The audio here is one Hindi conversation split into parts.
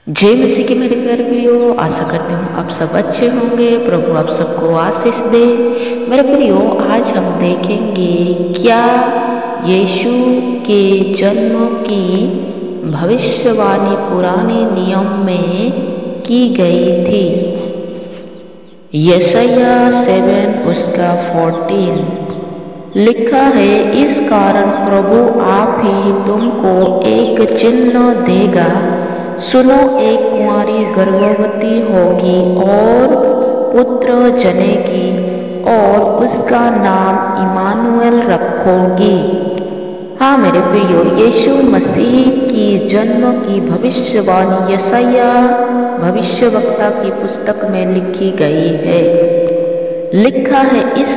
जय मसीह के मेरे प्यारे प्रियो, आशा करती हूँ आप सब अच्छे होंगे। प्रभु आप सबको आशीष दे। मेरे प्रियो, आज हम देखेंगे क्या यीशु के जन्म की भविष्यवाणी पुराने नियम में की गई थी। यशाया 7 उसका 14 लिखा है, इस कारण प्रभु आप ही तुमको एक चिन्ह देगा। सुनो, एक कुंवारी गर्भवती होगी और पुत्र जनेगी और उसका नाम इमानुएल रखोगी। हाँ मेरे प्रियो, यीशु मसीह की जन्म की भविष्यवाणी यशाया भविष्यवक्ता की पुस्तक में लिखी गई है। लिखा है, इस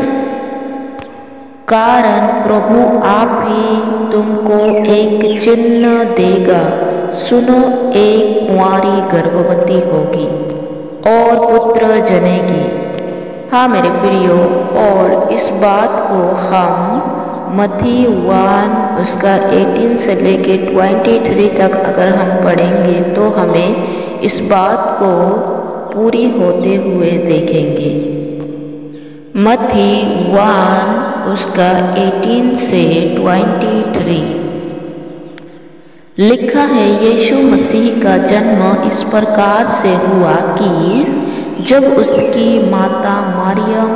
कारण प्रभु आप ही तुमको एक चिन्ह देगा। सुनो, एक कुंवारी गर्भवती होगी और पुत्र जनेगी। हाँ मेरे प्रियो, और इस बात को हम मत्ती 1 उसका 18 से लेके 23 तक अगर हम पढ़ेंगे तो हमें इस बात को पूरी होते हुए देखेंगे। मत्ती 1 उसका 18 से 23 लिखा है, यीशु मसीह का जन्म इस प्रकार से हुआ कि जब उसकी माता मरियम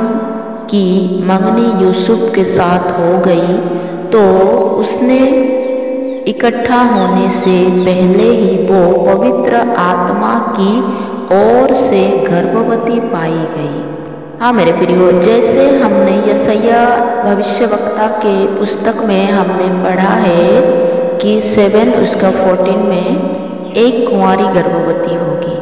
की मंगनी यूसुफ के साथ हो गई तो उसने इकट्ठा होने से पहले ही वो पवित्र आत्मा की ओर से गर्भवती पाई गई। हाँ मेरे प्रियो, जैसे हमने यशाया भविष्यवक्ता के पुस्तक में हमने पढ़ा है कि 7 उसका 14 में एक कुंवारी गर्भवती होगी।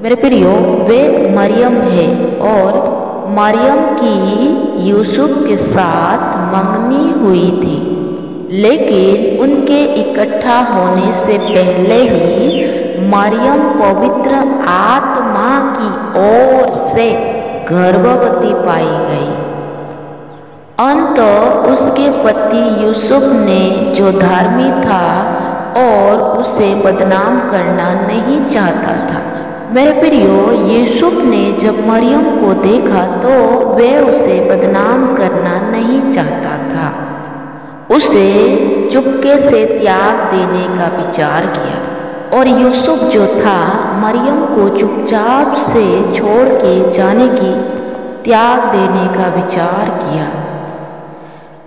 मेरे प्रियो, वे मरियम है और मरियम की यूसुफ के साथ मंगनी हुई थी, लेकिन उनके इकट्ठा होने से पहले ही मरियम पवित्र आत्मा की ओर से गर्भवती पाई गई। अंत उसके पति यूसुफ ने, जो धार्मी था और उसे बदनाम करना नहीं चाहता था। मेरे प्रियो, यूसुफ ने जब मरियम को देखा तो वह उसे बदनाम करना नहीं चाहता था। उसे चुपके से त्याग देने का विचार किया और यूसुफ जो था मरियम को चुपचाप से छोड़ के जाने की त्याग देने का विचार किया।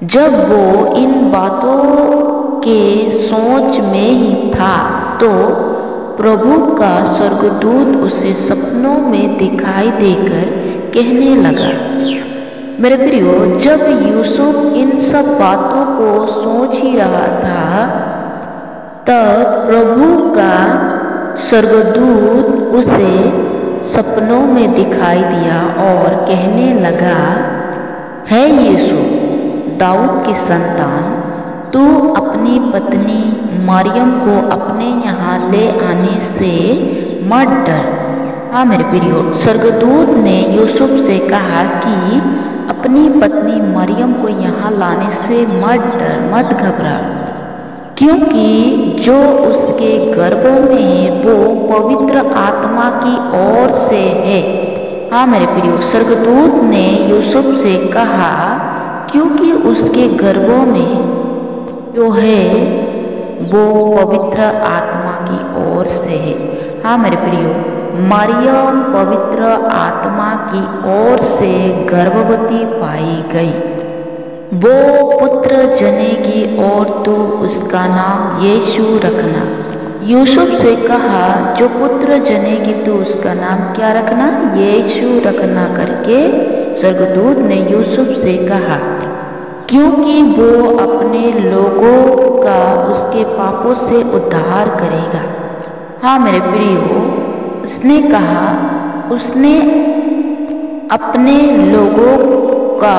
जब वो इन बातों के सोच में ही था तो प्रभु का स्वर्गदूत उसे सपनों में दिखाई देकर कहने लगा। मेरे प्रियो, जब यूसुफ इन सब बातों को सोच ही रहा था तब प्रभु का स्वर्गदूत उसे सपनों में दिखाई दिया और कहने लगा, है यूसुफ, दाऊद की संतान, तू अपनी पत्नी मरियम को अपने यहाँ ले आने से मत डर। हाँ मेरे प्रियो, स्वर्गदूत ने यूसुफ से कहा कि अपनी पत्नी मरियम को यहाँ लाने से मत डर, मत घबरा, क्योंकि जो उसके गर्भ में है वो पवित्र आत्मा की ओर से है। हाँ मेरे प्रियो, स्वर्गदूत ने यूसुफ से कहा क्योंकि उसके गर्भों में जो है वो पवित्र आत्मा की ओर से है। हाँ मेरे प्रियो, मरियम पवित्र आत्मा की ओर से गर्भवती पाई गई। वो पुत्र जनेगी और तू उसका नाम यीशु रखना। यूसुफ से कहा, जो पुत्र जनेगी तो उसका नाम क्या रखना? यीशु रखना करके स्वर्गदूत ने यूसुफ से कहा, क्योंकि वो अपने लोगों का उसके पापों से उद्धार करेगा। हाँ मेरे प्रियो, उसने कहा उसने अपने लोगों का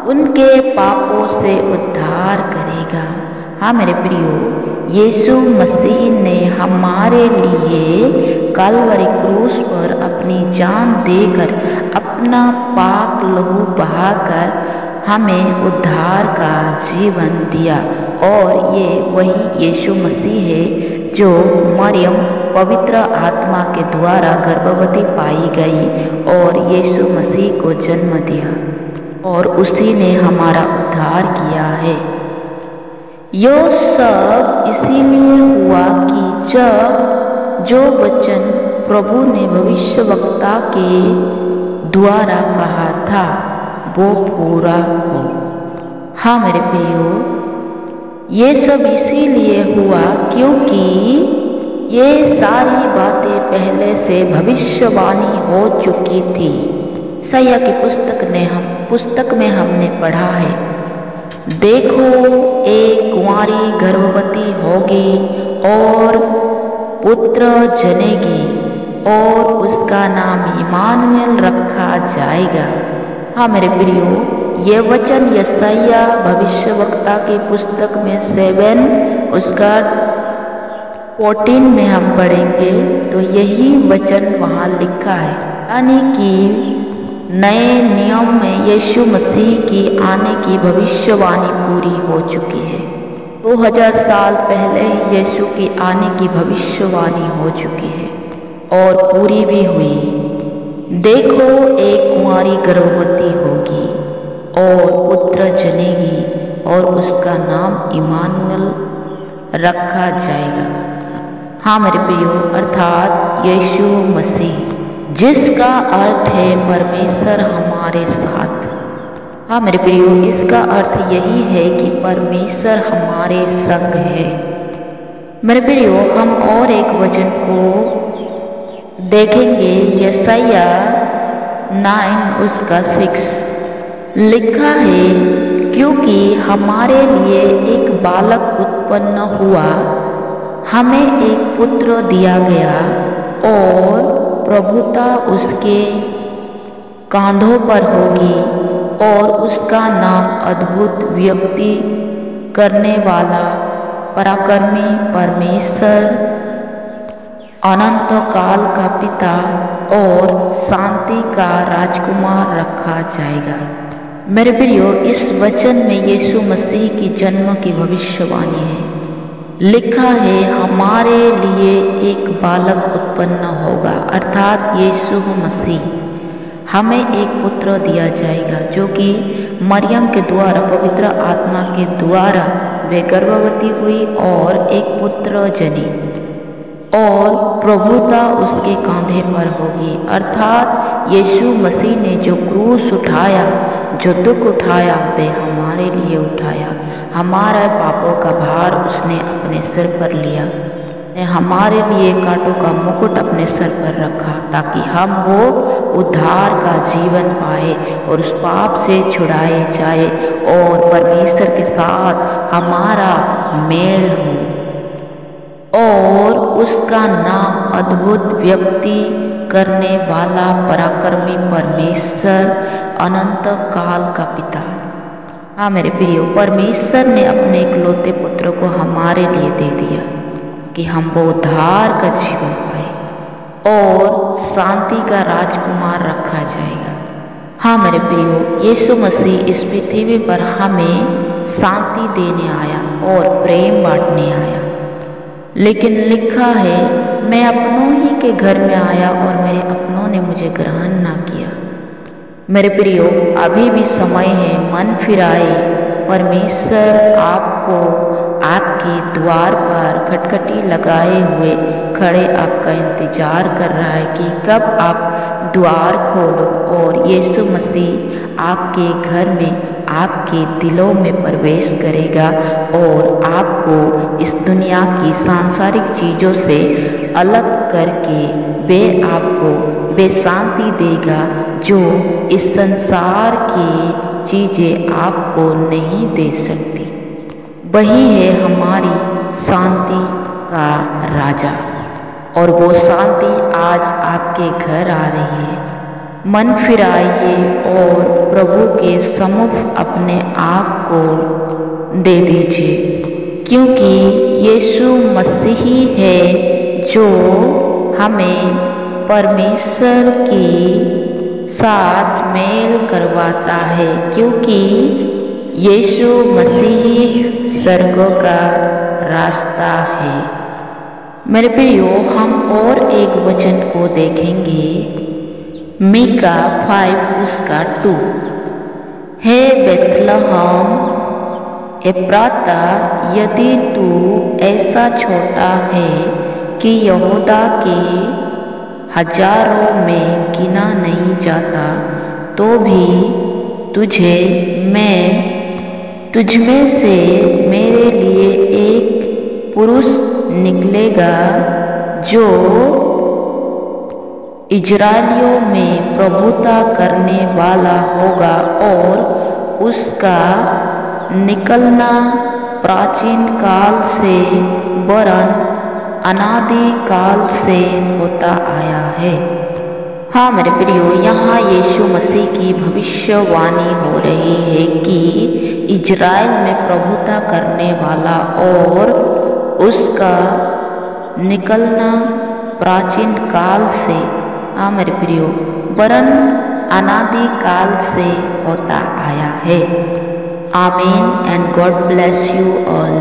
उनके पापों से उद्धार करेगा। हाँ मेरे प्रियो, यीशु मसीह ने हमारे लिए कलवरी क्रूस पर अपनी जान देकर अपना पाक लहू बहाकर हमें उद्धार का जीवन दिया और ये वही यीशु मसीह है जो मरियम पवित्र आत्मा के द्वारा गर्भवती पाई गई और यीशु मसीह को जन्म दिया और उसी ने हमारा उद्धार किया है। यह सब इसीलिए हुआ कि जब जो वचन प्रभु ने भविष्यवक्ता के द्वारा कहा था वो पूरा हो। हाँ मेरे प्रियो, ये सब इसीलिए हुआ क्योंकि ये सारी बातें पहले से भविष्यवाणी हो चुकी थी। यशायाह की पुस्तक में हमने पढ़ा है, देखो एक कुंवारी गर्भवती होगी और पुत्र जनेगी और उसका नाम इमानुएल रखा जाएगा। हाँ मेरे प्रियो, ये वचन यशायाह भविष्यवक्ता की पुस्तक में 7 उसका 14 में हम पढ़ेंगे तो यही वचन वहाँ लिखा है, यानी कि नए नियम में यीशु मसीह की आने की भविष्यवाणी पूरी हो चुकी है। 2000 साल पहले ही यीशु की आने की भविष्यवाणी हो चुकी है और पूरी भी हुई। देखो एक कुंवारी गर्भवती होगी और पुत्र जनेगी और उसका नाम इमानुएल रखा जाएगा। हाँ मेरे प्रियो, अर्थात यीशु मसीह, जिसका अर्थ है परमेश्वर हमारे साथ। हाँ मेरे प्रियो, इसका अर्थ यही है कि परमेश्वर हमारे संग है। मेरे प्रियो, हम और एक वचन को देखेंगे, यशायाह 9 उसका 6 लिखा है, क्योंकि हमारे लिए एक बालक उत्पन्न हुआ, हमें एक पुत्र दिया गया और प्रभुता उसके कांधों पर होगी और उसका नाम अद्भुत व्यक्ति करने वाला, पराक्रमी परमेश्वर, अनंत काल का पिता और शांति का राजकुमार रखा जाएगा। मेरे प्रियो, इस वचन में यीशु मसीह की जन्म की भविष्यवाणी है। लिखा है हमारे लिए एक बालक उत्पन्न होगा, अर्थात यीशु मसीह, हमें एक पुत्र दिया जाएगा, जो कि मरियम के द्वारा पवित्र आत्मा के द्वारा वे गर्भवती हुई और एक पुत्र जनी और प्रभुता उसके कांधे पर होगी। अर्थात यीशु मसीह ने जो क्रूस उठाया, जो दुख उठाया, वे हमारे लिए उठाया। हमारे पापों का भार उसने अपने सिर पर लिया, ने हमारे लिए कांटों का मुकुट अपने सर पर रखा, ताकि हम वो उद्धार का जीवन पाए और उस पाप से छुड़ाए जाए और परमेश्वर के साथ हमारा मेल हो। और उसका नाम अद्भुत व्यक्ति करने वाला, पराक्रमी परमेश्वर, अनंत काल का पिता। हाँ मेरे प्रियो, परमेश्वर ने अपने इकलौते पुत्र को हमारे लिए दे दिया कि हम वो उद्धार का जीवन पाए और शांति का राजकुमार रखा जाएगा। हाँ मेरे प्रियो, यीशु मसीह इस पृथ्वी पर हमें शांति देने आया और प्रेम बांटने आया। लेकिन लिखा है, मैं अपनों ही के घर में आया और मेरे अपनों ने मुझे ग्रहण ना किया। मेरे प्रियो, अभी भी समय है, मन फिराए। परमेश्वर आपको आपके द्वार पर खटखटी लगाए हुए खड़े आपका इंतजार कर रहा है कि कब आप द्वार खोलो और यीशु मसीह आपके घर में, आपके दिलों में प्रवेश करेगा और आपको इस दुनिया की सांसारिक चीज़ों से अलग करके वे आपको वे शांति देगा जो इस संसार की चीज़ें आपको नहीं दे सकती। वही है हमारी शांति का राजा और वो शांति आज आपके घर आ रही है। मन फिराइए और प्रभु के सम्मुख अपने आप को दे दीजिए, क्योंकि यीशु मसीह है जो हमें परमेश्वर के साथ मेल करवाता है, क्योंकि यीशु मसीह स्वर्ग का रास्ता है। मेरे प्रियो, हम और एक वचन को देखेंगे, मीका 5 उसका 2। हे बेथलहम एप्राता, यदि तू ऐसा छोटा है कि यहूदा के हजारों में गिना नहीं जाता, तो भी तुझमें से मेरे लिए एक पुरुष निकलेगा जो इजराइलियों में प्रभुता करने वाला होगा, और उसका निकलना प्राचीन काल से वरन अनादि काल से होता आया है। हाँ मेरे प्रियो, यहाँ यीशु मसीह की भविष्यवाणी हो रही है कि इजराइल में प्रभुता करने वाला और उसका निकलना प्राचीन काल से, हाँ मेरे प्रियो, वरन अनादि काल से होता आया है। आमीन and God bless you all.